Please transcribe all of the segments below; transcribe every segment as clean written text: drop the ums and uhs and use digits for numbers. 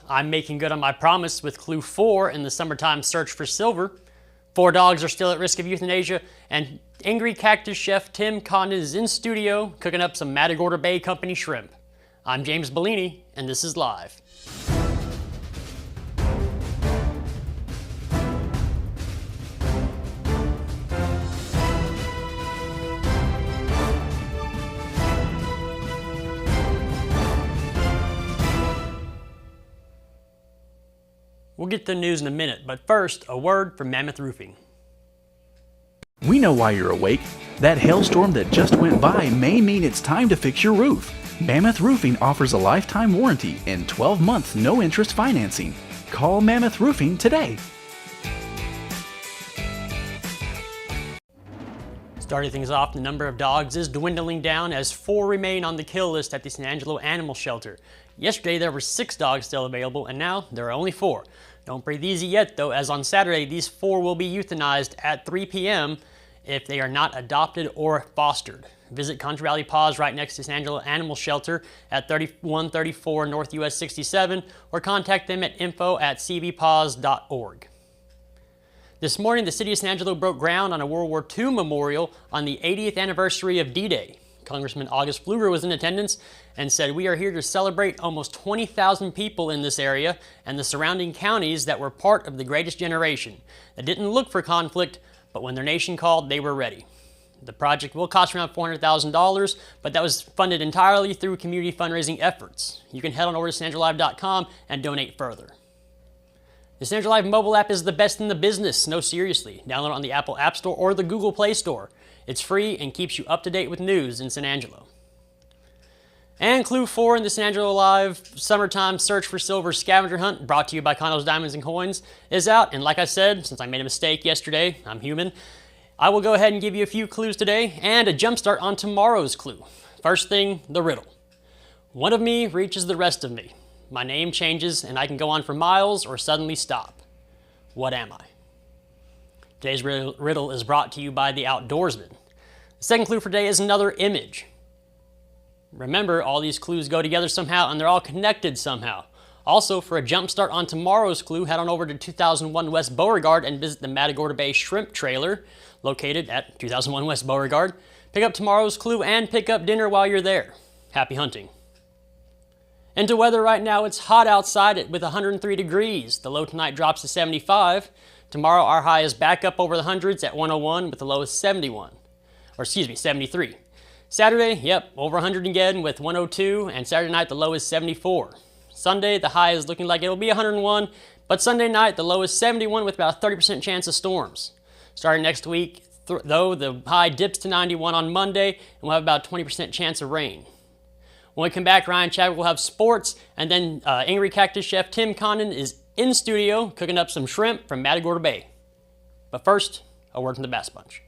I'm making good on my promise with clue 4 in the summertime search for silver. 4 dogs are still at risk of euthanasia, and angry cactus chef Tim Condon is in studio cooking up some Matagorda Bay Company shrimp. I'm James Bellini, and this is Live. We'll get to the news in a minute, but first, a word from Mammoth Roofing. We know why you're awake. That hailstorm that just went by may mean it's time to fix your roof. Mammoth Roofing offers a lifetime warranty and 12-month no-interest financing. Call Mammoth Roofing today. Starting things off, the number of dogs is dwindling down as 4 remain on the kill list at the San Angelo Animal Shelter. Yesterday there were 6 dogs still available, and now there are only 4. Don't breathe easy yet though, as on Saturday these 4 will be euthanized at 3 p.m. if they are not adopted or fostered. Visit Country Valley Paws right next to San Angelo Animal Shelter at 3134 North US 67 or contact them at info@cvpaws.org. This morning the city of San Angelo broke ground on a World War II memorial on the 80th anniversary of D-Day. Congressman August Pfluger was in attendance and said, "We are here to celebrate almost 20,000 people in this area and the surrounding counties that were part of the greatest generation, that didn't look for conflict, but when their nation called, they were ready." The project will cost around $400,000, but that was funded entirely through community fundraising efforts. You can head on over to sanangelolive.com and donate further. The San Angelo Live mobile app is the best in the business. No, seriously. Download it on the Apple App Store or the Google Play Store. It's free and keeps you up to date with news in San Angelo. And clue 4 in the San Angelo Live summertime search for silver scavenger hunt, brought to you by Condon's Diamonds and Coins, is out. And like I said, since I made a mistake yesterday, I'm human, I will go ahead and give you a few clues today and a jump start on tomorrow's clue. First thing, the riddle. One of me reaches the rest of me. My name changes and I can go on for miles or suddenly stop. What am I? Today's riddle is brought to you by The Outdoorsman. The second clue for today is another image. Remember, all these clues go together somehow and they're all connected somehow. Also, for a jump start on tomorrow's clue, head on over to 2001 West Beauregard and visit the Matagorda Bay Shrimp Trailer, located at 2001 West Beauregard. Pick up tomorrow's clue and pick up dinner while you're there. Happy hunting. Into weather right now, it's hot outside with 103 degrees. The low tonight drops to 75. Tomorrow our high is back up over the hundreds at 101 with the low is 73. Saturday, yep, over 100 again with 102, and Saturday night the low is 74. Sunday, the high is looking like it'll be 101, but Sunday night the low is 71 with about a 30% chance of storms. Starting next week, though, the high dips to 91 on Monday, and we'll have about a 20% chance of rain. When we come back, Ryan Chadwick will have sports, and then angry cactus chef Tim Condon is in studio cooking up some shrimp from Matagorda Bay. But first, a word from the Bass Bunch.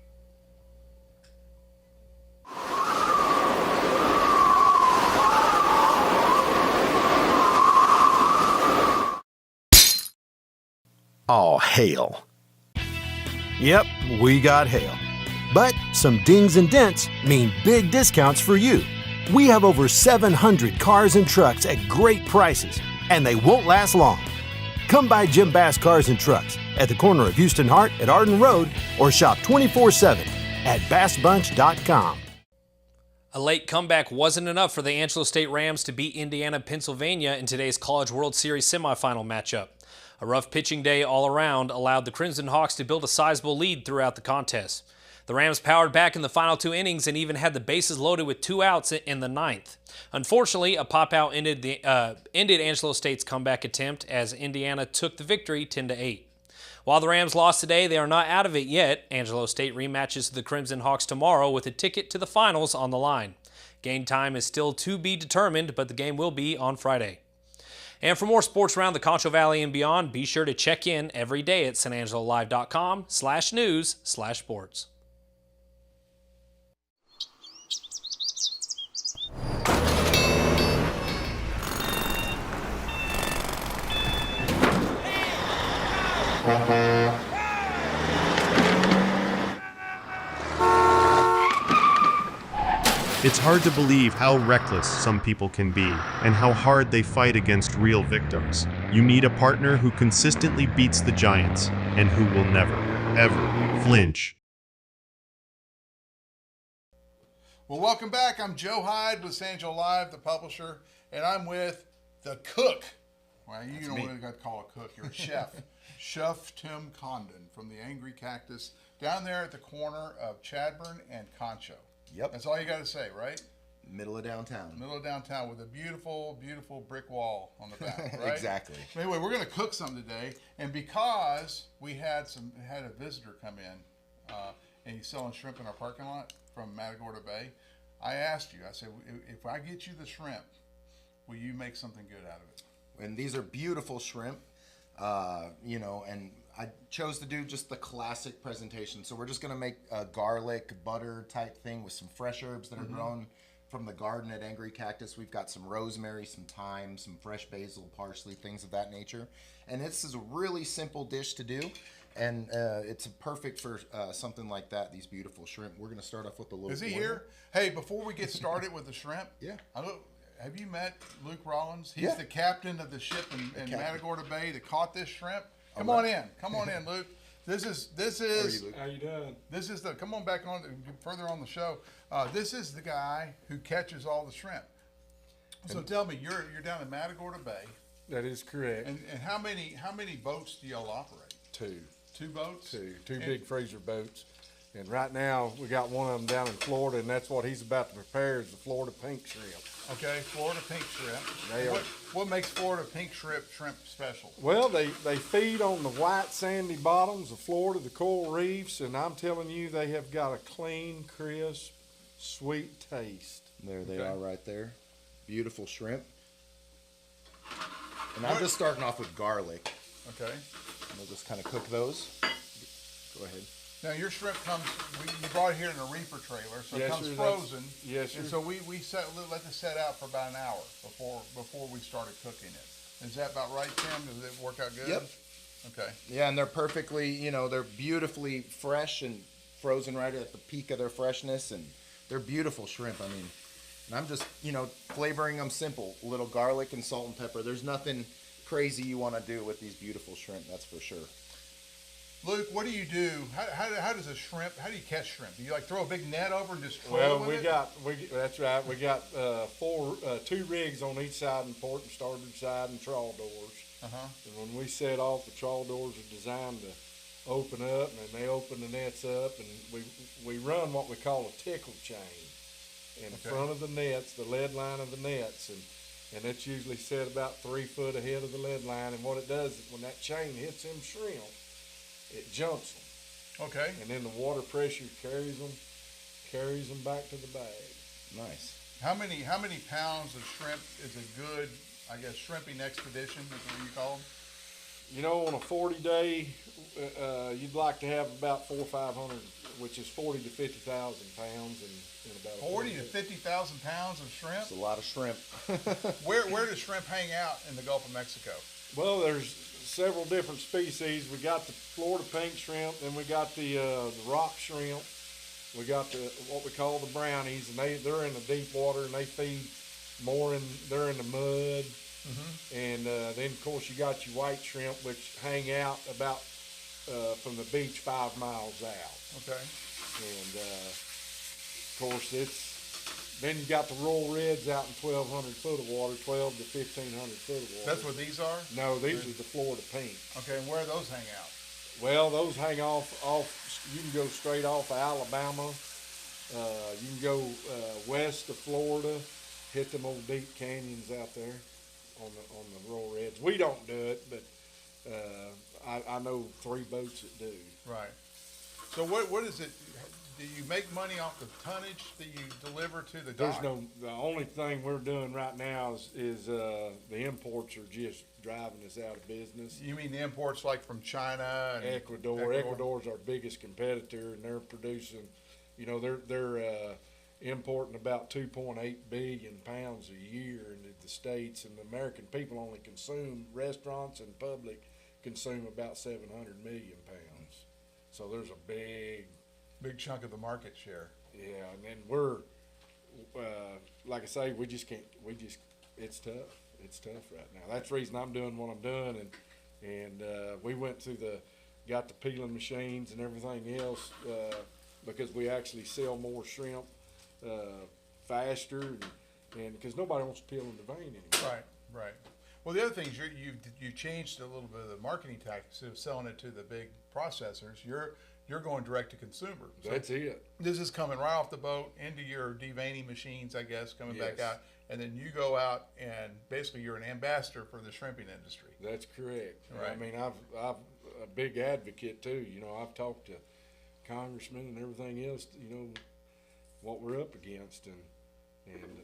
All hail. Yep, we got hail. But some dings and dents mean big discounts for you. We have over 700 cars and trucks at great prices, and they won't last long. Come by Jim Bass Cars and Trucks at the corner of Houston Hart at Arden Road or shop 24/7 at bassbunch.com. A late comeback wasn't enough for the Angelo State Rams to beat Indiana, Pennsylvania in today's College World Series semifinal matchup. A rough pitching day all around allowed the Crimson Hawks to build a sizable lead throughout the contest. The Rams powered back in the final 2 innings and even had the bases loaded with 2 outs in the 9th. Unfortunately, a pop-out ended Angelo State's comeback attempt as Indiana took the victory 10-8. While the Rams lost today, they are not out of it yet. Angelo State rematches the Crimson Hawks tomorrow with a ticket to the finals on the line. Game time is still to be determined, but the game will be on Friday. And for more sports around the Concho Valley and beyond, be sure to check in every day at sanangelolive.com/news/sports. It's hard to believe how reckless some people can be and how hard they fight against real victims. You need a partner who consistently beats the giants and who will never, ever flinch. Well, welcome back. I'm Joe Hyde with San Joe Live, the publisher, and I'm with the cook. Well, you know what you got to call a cook. You're a chef. Chef Tim Condon from the Angry Cactus down there at the corner of Chadburn and Concho. Yep. That's all you got to say, right? Middle of downtown. Middle of downtown with a beautiful, beautiful brick wall on the back, right? Exactly. Anyway, we're going to cook some today, and because we had a visitor come in, and he's selling shrimp in our parking lot from Matagorda Bay, I asked you, I said, if I get you the shrimp, will you make something good out of it? And these are beautiful shrimp, and I chose to do just the classic presentation. So we're just gonna make a garlic butter type thing with some fresh herbs that are grown from the garden at Angry Cactus. We've got some rosemary, some thyme, some fresh basil, parsley, things of that nature. And this is a really simple dish to do. And it's perfect for something like that, these beautiful shrimp. We're gonna start off with a little. Is he here? Hey, before we get started with the shrimp, Yeah. Have you met Luke Rollins? He's the captain of the ship in Matagorda Bay that caught this shrimp. Come on in, Luke. This is. Luke? How you doing? This is come on back on further on the show. This is the guy who catches all the shrimp. So tell me, you're down in Matagorda Bay, That is correct. and how many boats do y'all operate? Two boats. Two big freezer boats. And right now we got one of them down in Florida, and that's what he's about to prepare is the Florida pink shrimp. Okay, Florida pink shrimp. They are- What makes Florida pink shrimp special? Well, they feed on the white sandy bottoms of Florida, the coral reefs, and I'm telling you, they have got a clean, crisp, sweet taste. There they are right there. Beautiful shrimp. And I'm just starting off with garlic. Okay. And we'll just kind of cook those. Go ahead. Now your shrimp comes. You brought it here in a reefer trailer, so it Yes, comes sir, frozen. yes, sir. And so we let this set out for about an hour before we started cooking it. Is that about right, Tim? Does it work out good? Yep. Okay. Yeah, and they're perfectly, they're beautifully fresh and frozen right at the peak of their freshness, and they're beautiful shrimp. I mean, and I'm just, flavoring them simple. A little garlic and salt and pepper. There's nothing crazy you want to do with these beautiful shrimp, that's for sure. Luke, what do you do? How does a shrimp? How do you catch shrimp? Do you throw a big net over and just throw Well, it with it? that's right. We got two rigs on each side, and port and starboard side, and trawl doors. Uh-huh. And when we set off, the trawl doors are designed to open up, and they open the nets up, and we run what we call a tickle chain in front of the nets, the lead line of the nets, and it's usually set about 3 foot ahead of the lead line. And what it does is when that chain hits them shrimp, it jumps them. Okay. And then the water pressure carries them back to the bag. Nice. How many pounds of shrimp is a good, shrimping expedition? Is what you call them? On a 40-day, you'd like to have about 400 or 500, which is 40 to 50,000 pounds in about 40 to 50,000 pounds of shrimp. It's a lot of shrimp. Where does shrimp hang out in the Gulf of Mexico? Well, there's several different species. We got the Florida pink shrimp, then we got the rock shrimp. We got what we call the brownies, and they're in the deep water, and they feed more they're in the mud. Mm-hmm. And then of course you got your white shrimp, which hang out about from the beach 5 miles out. Okay. And of course then you got the royal reds out in 1,200 foot of water, 12 to 1,500 foot of water. That's what these are? No, these are the Florida pink. Okay, and where do those hang out? Well, those hang off, you can go straight off of Alabama. You can go west of Florida, hit them old deep canyons out there on the royal reds. We don't do it, but I know 3 boats that do. Right. So what is it? Do you make money off the tonnage that you deliver to the dock? The only thing we're doing right now is the imports are just driving us out of business. You mean the imports like from China and Ecuador? Ecuador's our biggest competitor, and they're producing, they're importing about 2.8 billion pounds a year into the States, and the American people only restaurants and public consume about 700 million pounds. So there's a big chunk of the market share. Yeah, and then like I say, we just can't. It's tough. It's tough right now. That's the reason I'm doing what I'm doing, and we went through got the peeling machines and everything else because we actually sell more shrimp faster, and because nobody wants to peel in the vein anymore. Right. Well, the other thing is you changed a little bit of the marketing tactics of selling it to the big processors. You're going direct to consumer. So that's it. This is coming right off the boat into your deveining machines, I guess, coming back out, and then you go out and basically you're an ambassador for the shrimping industry. That's correct. Right. I mean, I've a big advocate too. You know, I've talked to congressmen and everything else. You know, what we're up against, and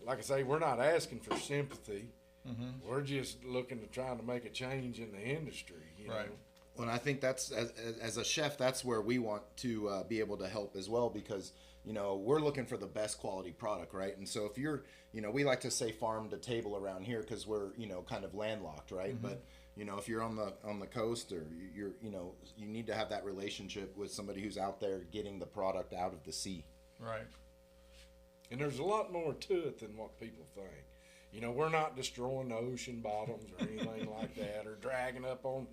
like I say, we're not asking for sympathy. Mm-hmm. We're just looking to trying to make a change in the industry. You know? Well, and I think that's as a chef, that's where we want to be able to help as well, because you know we're looking for the best quality product, right? And so if you're, you know, we like to say farm to table around here because we're, you know, kind of landlocked, right? Mm-hmm. But you know, if you're on the coast, or you're, you know, you need to have that relationship with somebody who's out there getting the product out of the sea. Right. And there's a lot more to it than what people think. You know, we're not destroying the ocean bottoms or anything like that, or dragging up on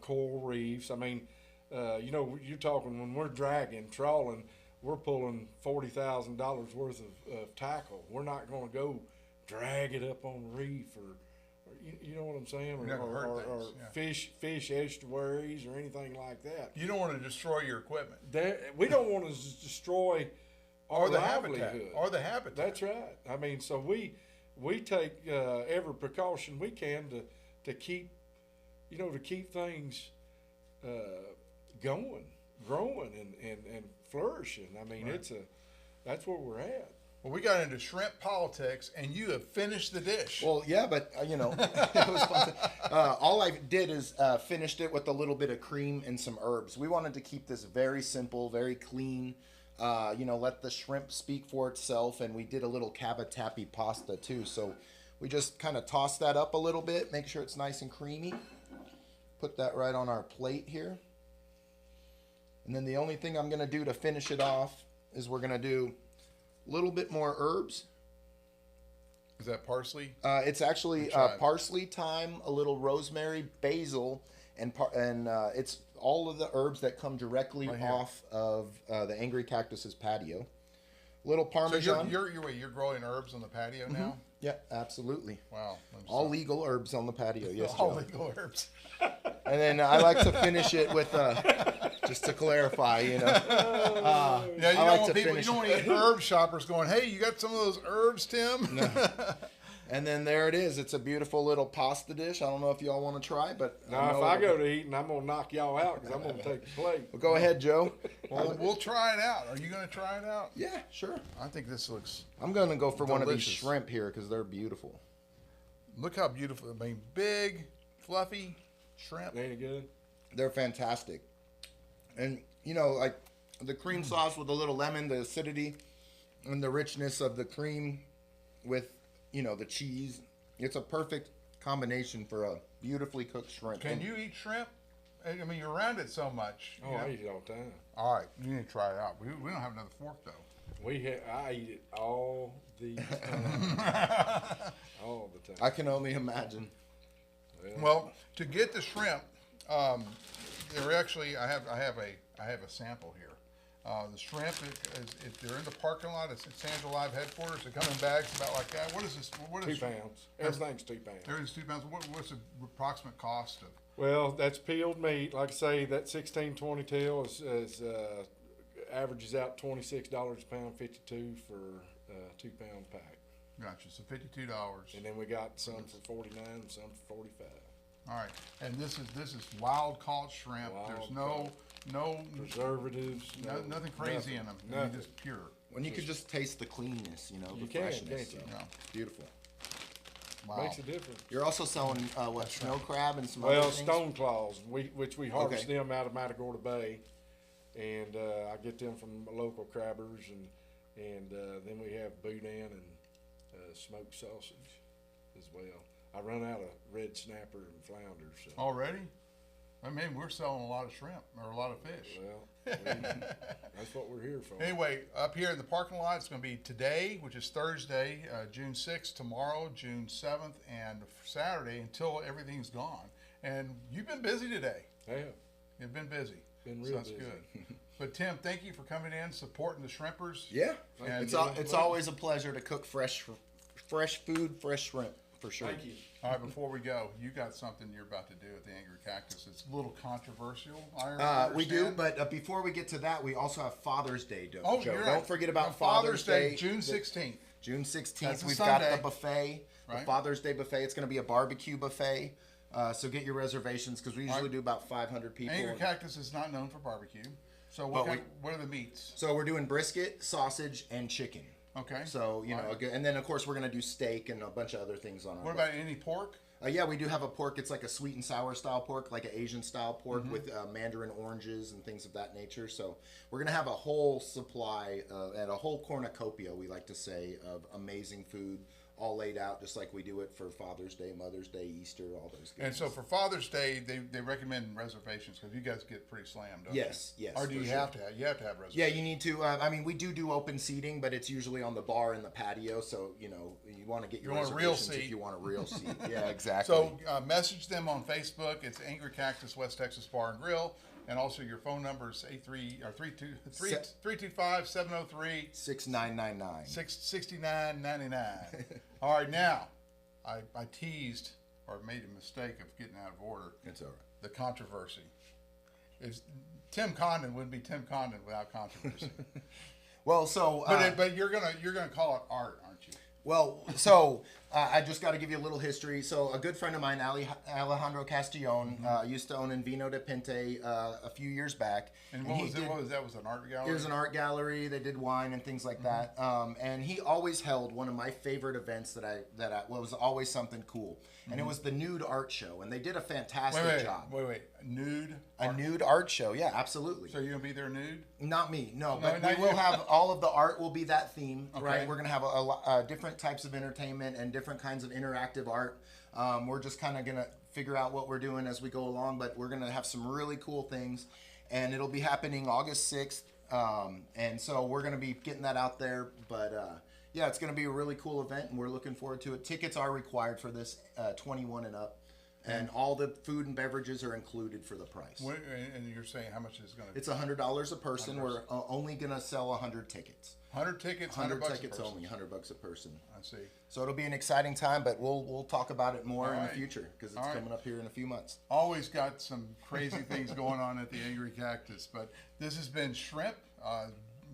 coral reefs. I mean, you know, you're talking when we're trawling, we're pulling $40,000 worth of tackle. We're not going to go drag it up on the reef, or you know what I'm saying, or fish estuaries or anything like that. You don't want to destroy your equipment. We don't want to destroy our livelihood or the habitat. That's right. I mean, so we take every precaution we can to keep, you know, to keep things going, growing, and flourishing. I mean, that's where we're at. Well, we got into shrimp politics, and you have finished the dish. Well, yeah, but you know, it was fun. All I did is finished it with a little bit of cream and some herbs. We wanted to keep this very simple, very clean. You know, let the shrimp speak for itself, and we did a little cavatappi pasta too. So we just kind of toss that up a little bit, make sure it's nice and creamy. Put that right on our plate here. And then the only thing I'm going to do to finish it off is we're going to do a little bit more herbs. Is that parsley? It's actually parsley, thyme, a little rosemary, basil, and it's all of the herbs that come directly off of the Angry Cactus's patio. Little Parmesan. So you're growing herbs on the patio now? Mm-hmm. Yeah, absolutely. Wow. All legal herbs on the patio, yes, All Joe. legal herbs. And then I like to finish it with, just to clarify, you know. Yeah, you don't want any herb shoppers going, hey, you got some of those herbs, Tim? No. And then there it is. It's a beautiful little pasta dish. I don't know if y'all want to try, but now if I go to eating, I'm gonna knock y'all out because I'm gonna take the plate. Well, go ahead, Joe. Well, we'll try it out. Are you gonna try it out? Yeah, sure. I think this looks. I'm gonna go for one of these delicious. shrimp here because they're beautiful. Look how beautiful. I mean, big, fluffy shrimp. Ain't it good? They're fantastic. And you know, like the cream sauce with a little lemon, the acidity and the richness of the cream with, you know, the cheese. It's a perfect combination for a beautifully cooked shrimp. Can you eat shrimp? I mean, you're around it so much. Oh, I eat it all the time. All right, you need to try it out. We don't have another fork though. I eat it all the time. All the time. I can only imagine. Well, to get the shrimp, they're actually I have a sample here. The shrimp, they're in the parking lot. It's at Sandra Live headquarters. They come in bags about like that. What is this? 2 pounds. Everything's 2 pounds. Everything's 2 pounds. What's the approximate cost of? Well, that's peeled meat. Like I say, that 1620 tail is averages out $26 a pound, 52 for a 2 pound pack. Gotcha. So $52. And then we got some for 49 and some for 45. All right. And this is wild caught shrimp. There's no preservatives, nothing crazy in them. Nothing. Just pure. When you could just taste the cleanness, you know, the can, freshness. can't you? Yeah. Beautiful. Wow. Makes a difference. You're also selling snow crab and some other things? Stone claws, which we harvest them out of Matagorda Bay, and I get them from local crabbers, and then we have boudin and smoked sausage as well. I run out of red snapper and flounders. So. Already? I mean, we're selling a lot of shrimp or a lot of fish. Well, that's what we're here for. Anyway, up here in the parking lot, it's going to be today, which is Thursday, June 6th, tomorrow, June 7th, and Saturday until everything's gone. And you've been busy today. I have. You've been busy. Been real That's busy. good. But Tim, thank you for coming in, supporting the shrimpers. Yeah, And it's always a pleasure to cook fresh food, fresh shrimp, for sure. Thank you. All right, before we go, you got something you're about to do at the Angry Cactus. It's a little controversial. We do, but before we get to that, we also have Father's Day, Joe. Oh, you're right. Don't forget about And Father's Day. June 16th. June 16th, That's a we've Sunday. got the buffet, the Right. Father's Day buffet. It's going to be a barbecue buffet, so get your reservations because we usually do about 500 people. Angry Cactus is not known for barbecue. So what are the meats? So we're doing brisket, sausage, and chicken. Okay. So, you know, All right. and then of course we're going to do steak and a bunch of other things on our What about any pork? Yeah, we do have a pork. It's like a sweet and sour style pork, like an Asian style pork Mm-hmm. with mandarin oranges and things of that nature. So we're going to have a whole supply and a whole cornucopia, we like to say, of amazing food, all laid out just like we do it for Father's Day, Mother's Day, Easter, all those good And so for Father's Day, they recommend reservations because you guys get pretty slammed, don't Yes, you? yes, Or do for you sure. have to have? You have to have reservations. Yeah, you need to. I mean, we do open seating, but it's usually on the bar and the patio. So, you know, you want to get your You want a real reservations seat. if you want a real seat. Yeah, exactly. So message them on Facebook. It's Angry Cactus West Texas Bar and Grill. And also your phone number is 325-703 6999. 6999. All right, now I teased or made a mistake of getting out of order. It's all right. The controversy. Tim Condon wouldn't be Tim Condon without controversy. Well, so but you're gonna call it art, aren't you? well, so I just got to give you a little history. So a good friend of mine, Alejandro Castillon, used to own in Vino de Pinte a few years back. And what was that? Was an art gallery? It was an art gallery. They did wine and things like that. And he always held one of my favorite events that was always something cool. And it was the nude art show. And they did a fantastic job. Wait. Nude? A nude art show. Yeah, absolutely. So you're going to be there nude? Not me, no. But not we will you. have all of the art will be that theme, right? Okay. We're going to have a different types of entertainment and different kinds of interactive art. We're just kind of going to figure out what we're doing as we go along. But we're going to have some really cool things. And it'll be happening August 6th. And so we're going to be getting that out there. But yeah, it's going to be a really cool event, and we're looking forward to it. Tickets are required for this, 21 and up. And all the food and beverages are included for the price. And you're saying how much is going to be? It's $100 a person. We're only going to sell 100 tickets. 100 tickets, 100 $100 tickets a person. only, $100 a person. I see. So it'll be an exciting time, but we'll talk about it more in the right. future because it's All right. coming up here in a few months. Always got some crazy things going on at the Angry Cactus. But this has been shrimp.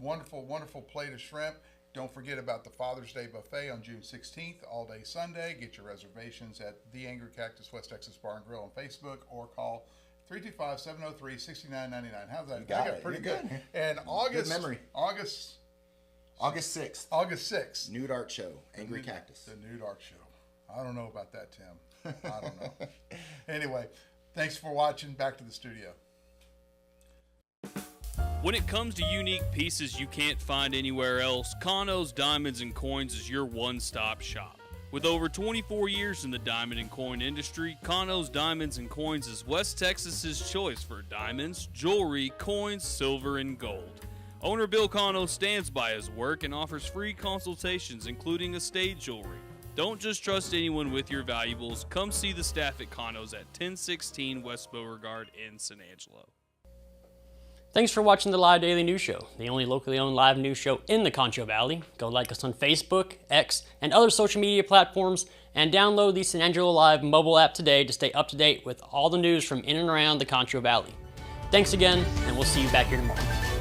Wonderful, wonderful plate of shrimp. Don't forget about the Father's Day buffet on June 16th, all day Sunday. Get your reservations at the Angry Cactus West Texas Bar and Grill on Facebook or call 325-703-6999. How's that? got I got it. pretty You're good. good. And August, Good memory. August 6th, Nude art show, Angry Cactus. the nude art show. I don't know about that, Tim. I don't know. Anyway, thanks for watching. Back to the studio. When it comes to unique pieces you can't find anywhere else, Condon's Diamonds and Coins is your one-stop shop. With over 24 years in the diamond and coin industry, Condon's Diamonds and Coins is West Texas's choice for diamonds, jewelry, coins, silver, and gold. Owner Bill Condon stands by his work and offers free consultations, including estate jewelry. Don't just trust anyone with your valuables. Come see the staff at Condon's at 1016 West Beauregard in San Angelo. Thanks for watching the Live Daily News Show, the only locally owned live news show in the Concho Valley. Go like us on Facebook, X, and other social media platforms, and download the San Angelo Live mobile app today to stay up to date with all the news from in and around the Concho Valley. Thanks again, and we'll see you back here tomorrow.